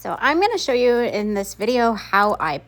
So I'm going to show you in this video how I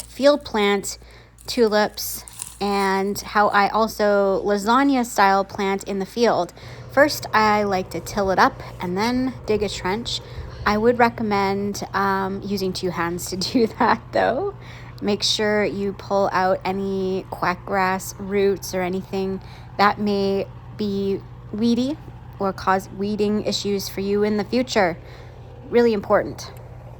field plant tulips, and how I also lasagna style plant in the field. First, I like to till it up and then dig a trench. I would recommend using 2 hands to do that though. Make sure you pull out any quackgrass roots or anything that may be weedy or cause weeding issues for you in the future. Really important.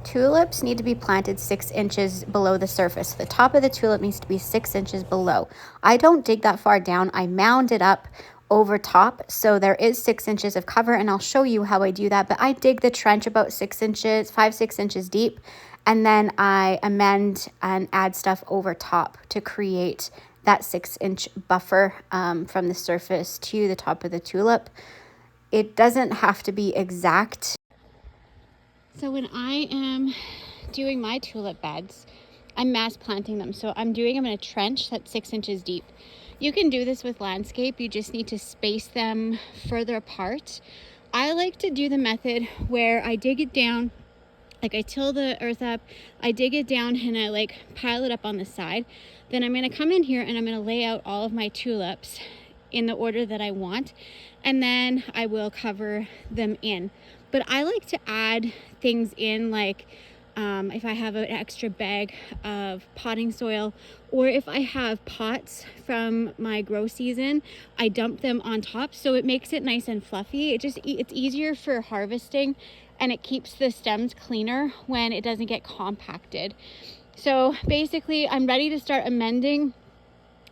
Tulips need to be planted 6 inches below the surface. The top of the tulip needs to be 6 inches below. I don't dig that far down. I mound it up over top, so there is 6 inches of cover, and I'll show you how I do that. But I dig the trench about 6 inches, 5-6 inches deep, and then I amend and add stuff over top to create that 6-inch buffer from the surface to the top of the tulip. It doesn't have to be exact. So when I am doing my tulip beds, I'm mass planting them. So I'm doing them in a trench that's 6 inches deep. You can do this with landscape. You just need to space them further apart. I like to do the method where I dig it down, like I till the earth up, I dig it down and I like pile it up on the side. Then I'm going to come in here and I'm going to lay out all of my tulips in the order that I want, and then I will cover them in. But I like to add things in, like if I have an extra bag of potting soil, or if I have pots from my grow season, I dump them on top, so it makes it nice and fluffy. It's easier for harvesting, and it keeps the stems cleaner when it doesn't get compacted. So basically, I'm ready to start amending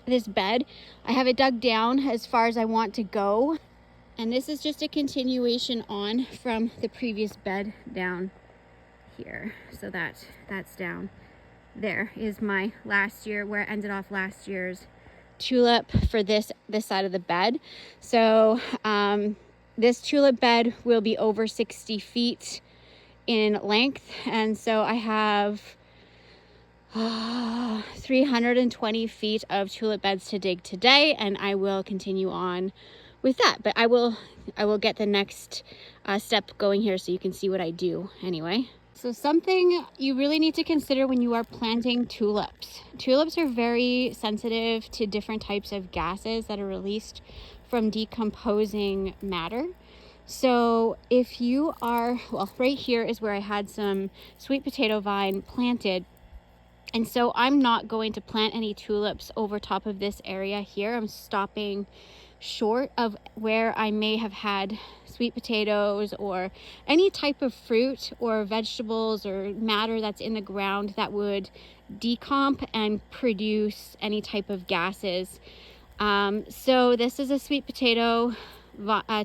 this bed. I have it dug down as far as I want to go. And this is just a continuation on from the previous bed down here. So that's down. There is my last year, where I ended off last year's tulip for this side of the bed. So this tulip bed will be over 60 feet in length. And so I have 320 feet of tulip beds to dig today, and I will continue on with that. But I will get the next step going here so you can see what I do anyway. So something you really need to consider when you are planting tulips. Tulips are very sensitive to different types of gases that are released from decomposing matter. So if you are, well, right here is where I had some sweet potato vine planted. And so I'm not going to plant any tulips over top of this area here. I'm stopping short of where I may have had sweet potatoes or any type of fruit or vegetables or matter that's in the ground that would decomp and produce any type of gases. So this is a sweet potato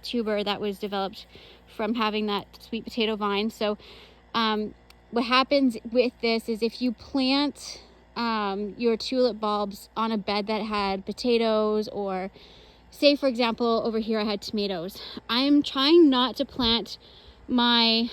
tuber that was developed from having that sweet potato vine. So what happens with this is if you plant your tulip bulbs on a bed that had potatoes, or say for example over here I had tomatoes, I'm trying not to plant my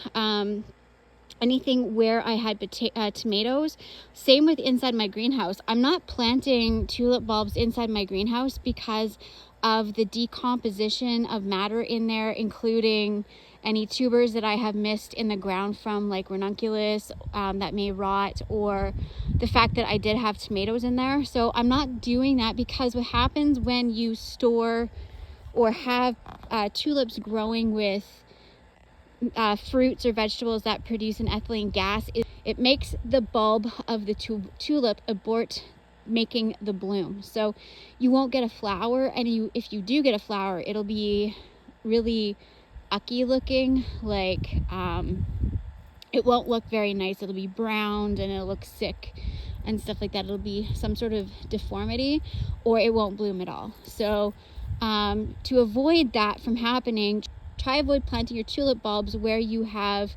anything where I had tomatoes. Same with inside my greenhouse. I'm not planting tulip bulbs inside my greenhouse because of the decomposition of matter in there, including any tubers that I have missed in the ground from like ranunculus that may rot, or the fact that I did have tomatoes in there. So I'm not doing that, because what happens when you store or have tulips growing with fruits or vegetables that produce an ethylene gas, it makes the bulb of the tulip abort making the bloom. So you won't get a flower, and if you do get a flower, it'll be really ucky looking, like it won't look very nice. It'll be browned and it'll look sick and stuff like that. It'll be some sort of deformity, or it won't bloom at all. So to avoid that from happening, try avoid planting your tulip bulbs where you have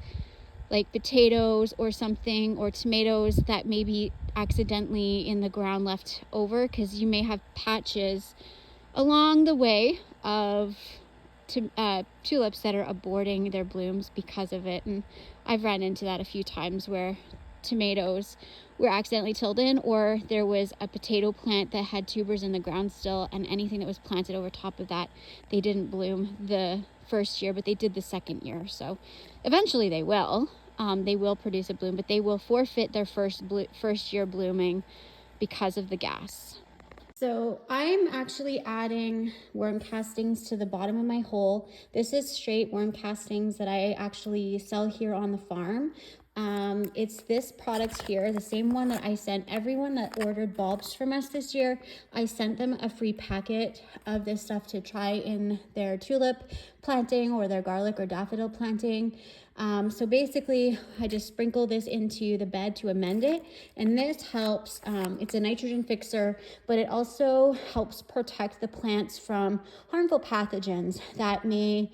like potatoes or something, or tomatoes that may be accidentally in the ground left over, because you may have patches along the way of tulips that are aborting their blooms because of it. And I've ran into that a few times where tomatoes were accidentally tilled in, or there was a potato plant that had tubers in the ground still, and anything that was planted over top of that, they didn't bloom the first year, but they did the second year. So eventually they will. they will produce a bloom, but they will forfeit their first year blooming because of the gas. So I'm actually adding worm castings to the bottom of my hole. This is straight worm castings that I actually sell here on the farm. It's this product here, the same one that I sent everyone that ordered bulbs from us this year. I sent them a free packet of this stuff to try in their tulip planting or their garlic or daffodil planting. So basically I just sprinkle this into the bed to amend it, and this helps, it's a nitrogen fixer, but it also helps protect the plants from harmful pathogens that may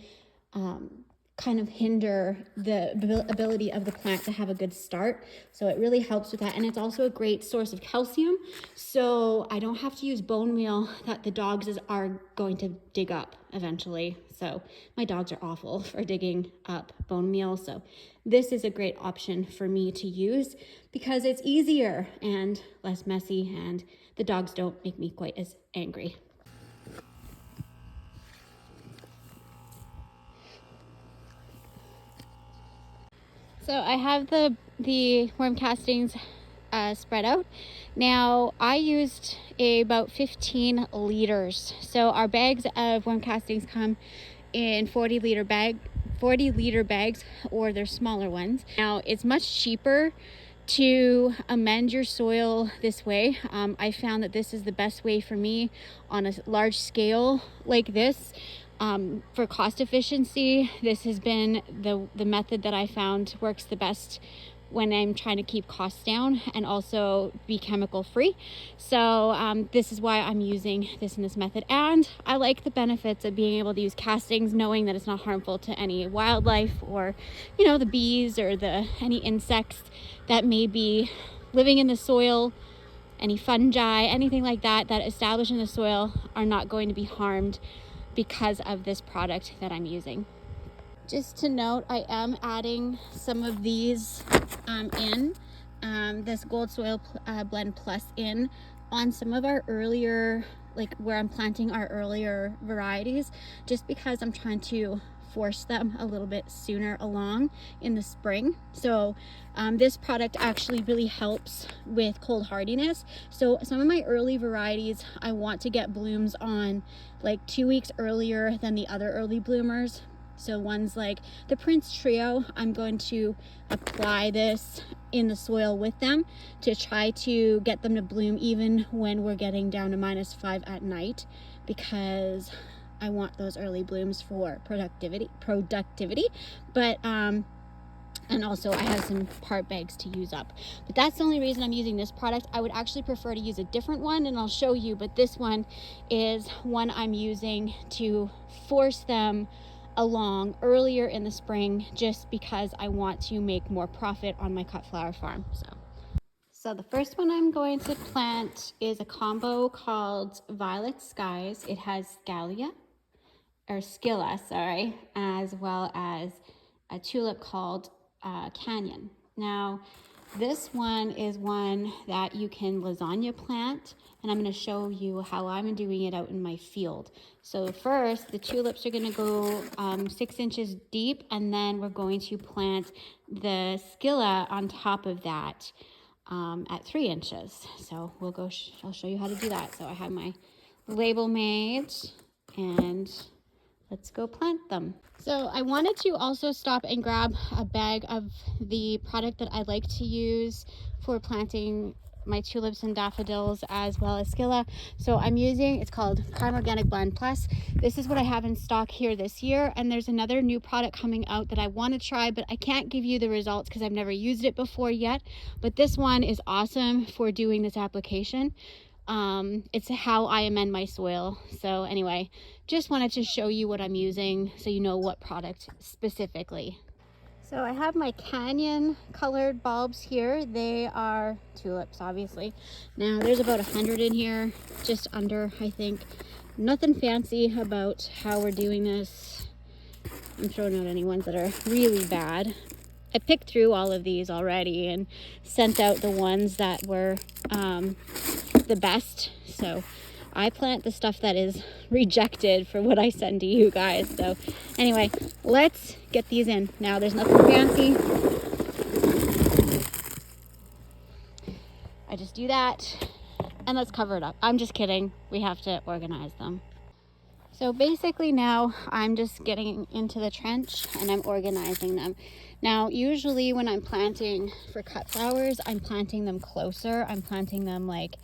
kind of hinder the ability of the plant to have a good start. So it really helps with that. And it's also a great source of calcium. So I don't have to use bone meal that the dogs are going to dig up eventually. So my dogs are awful for digging up bone meal. So this is a great option for me to use because it's easier and less messy, and the dogs don't make me quite as angry. So I have the worm castings spread out. Now I used about 15 liters. So our bags of worm castings come in 40 liter bags, or they're smaller ones. Now it's much cheaper to amend your soil this way. I found that this is the best way for me on a large scale like this. For cost efficiency, this has been the method that I found works the best when I'm trying to keep costs down and also be chemical free. So this is why I'm using this in this method. And I like the benefits of being able to use castings, knowing that it's not harmful to any wildlife or, you know, the bees or any insects that may be living in the soil. Any fungi, anything like that establish in the soil are not going to be harmed because of this product that I'm using. Just to note, I am adding some of these in this Gold Soil Blend Plus in on some of our earlier, like where I'm planting our earlier varieties, just because I'm trying to force them a little bit sooner along in the spring. So this product actually really helps with cold hardiness. So some of my early varieties I want to get blooms on like 2 weeks earlier than the other early bloomers. So ones like the Prince Trio, I'm going to apply this in the soil with them to try to get them to bloom even when we're getting down to -5 at night, because I want those early blooms for productivity. But and also I have some part bags to use up, but that's the only reason I'm using this product. I would actually prefer to use a different one, and I'll show you, but this one is one I'm using to force them along earlier in the spring, just because I want to make more profit on my cut flower farm. So the first one I'm going to plant is a combo called Violet Skies. It has Scilla, sorry, as well as a tulip called Canyon. Now, this one is one that you can lasagna plant, and I'm going to show you how I'm doing it out in my field. So first, the tulips are going to go 6 inches deep, and then we're going to plant the Scilla on top of that at 3 inches. So I'll show you how to do that. So I have my label made, and let's go plant them. So I wanted to also stop and grab a bag of the product that I like to use for planting my tulips and daffodils as well as Scilla. So I'm using, it's called Prime Organic Blend Plus. This is what I have in stock here this year, and there's another new product coming out that I want to try, but I can't give you the results because I've never used it before yet. But this one is awesome for doing this application. It's how I amend my soil. So anyway, just wanted to show you what I'm using so you know what product specifically. So I have my Canyon colored bulbs here. They are tulips, obviously. Now there's about 100 in here, just under, I think. Nothing fancy about how we're doing this. I'm throwing out any ones that are really bad. I picked through all of these already and sent out the ones that were the best. So I plant the stuff that is rejected for what I send to you guys. So anyway, let's get these in. Now there's nothing fancy. just do that and let's cover it up. I'm just kidding. We have to organize them. So basically now I'm just getting into the trench and I'm organizing them. Now, usually when I'm planting for cut flowers, I'm planting them closer. I'm planting them like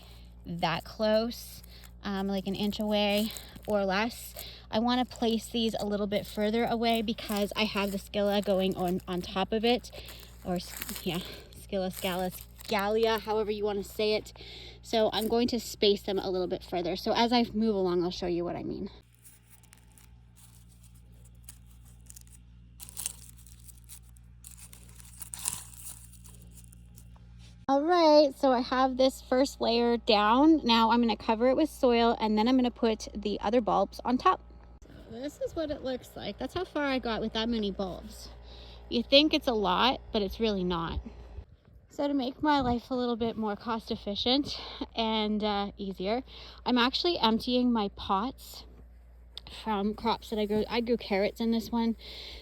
that close, like an inch away or less. I want to place these a little bit further away because I have the scilla going on top of it, or yeah, scilla, scallia, however you want to say it. So I'm going to space them a little bit further. So as I move along, I'll show you what I mean. All right, so I have this first layer down. Now I'm going to cover it with soil and then I'm going to put the other bulbs on top. So this is what it looks like. That's how far I got with that many bulbs. You think it's a lot, but it's really not. So to make my life a little bit more cost efficient and easier, I'm actually emptying my pots from crops that I grew. I grew carrots in this one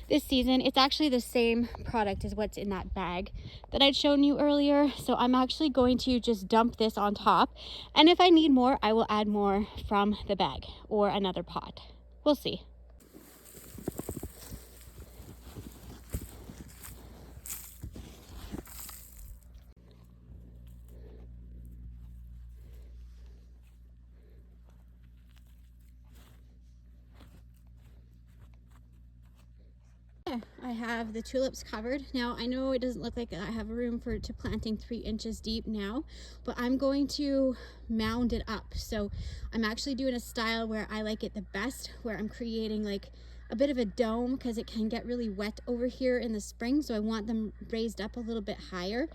this season. It's actually the same product as what's in that bag that I'd shown you earlier. So I'm actually going to just dump this on top. And if I need more, I will add more from the bag or another pot. We'll see. I have the tulips covered. Now I know it doesn't look like I have room to planting 3 inches deep now, but I'm going to mound it up. So I'm actually doing a style where I like it the best, where I'm creating like a bit of a dome because it can get really wet over here in the spring. So I want them raised up a little bit higher.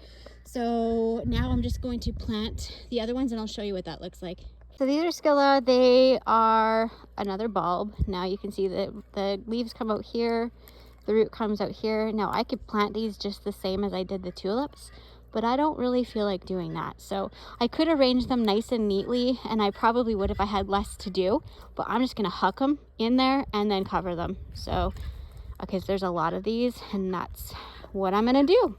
So now I'm just going to plant the other ones and I'll show you what that looks like. So these are scilla. They are another bulb. Now you can see that the leaves come out here. The root comes out here. Now I could plant these just the same as I did the tulips, but I don't really feel like doing that. So I could arrange them nice and neatly, and I probably would if I had less to do, but I'm just gonna huck them in there and then cover them. So, okay, so there's a lot of these and that's what I'm gonna do.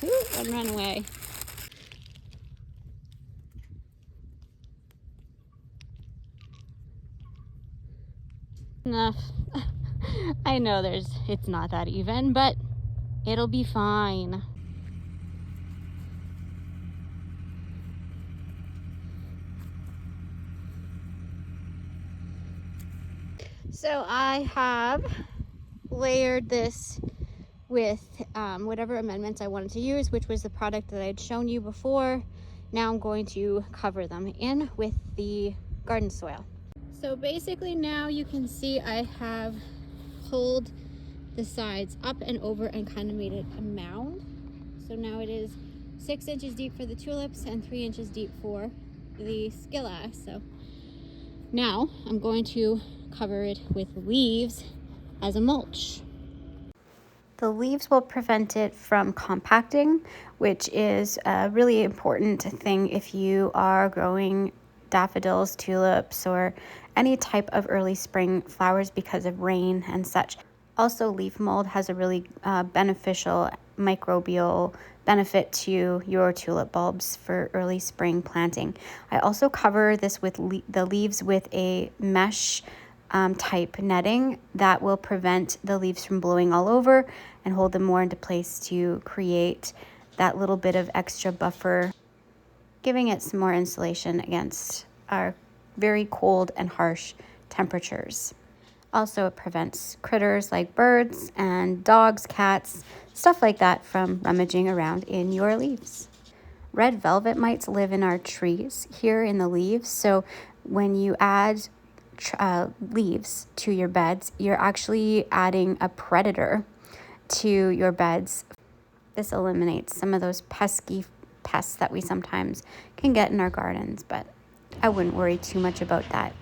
Ooh, one ran away. Enough. I know it's not that even, but it'll be fine. So I have layered this with whatever amendments I wanted to use, which was the product that I'd shown you before. Now I'm going to cover them in with the garden soil. So basically now you can see I have pulled the sides up and over and kind of made it a mound. So now it is 6 inches deep for the tulips and 3 inches deep for the scilla. So now I'm going to cover it with leaves as a mulch. The leaves will prevent it from compacting, which is a really important thing if you are growing daffodils, tulips, or any type of early spring flowers because of rain and such. Also, leaf mold has a really beneficial microbial benefit to your tulip bulbs for early spring planting. I also cover this with the leaves with a mesh type netting that will prevent the leaves from blowing all over and hold them more into place to create that little bit of extra buffer, giving it some more insulation against our very cold and harsh temperatures. Also, it prevents critters like birds and dogs, cats, stuff like that from rummaging around in your leaves. Red velvet mites live in our trees here in the leaves. So when you add leaves to your beds, you're actually adding a predator to your beds. This eliminates some of those pesky pests that we sometimes can get in our gardens, but I wouldn't worry too much about that.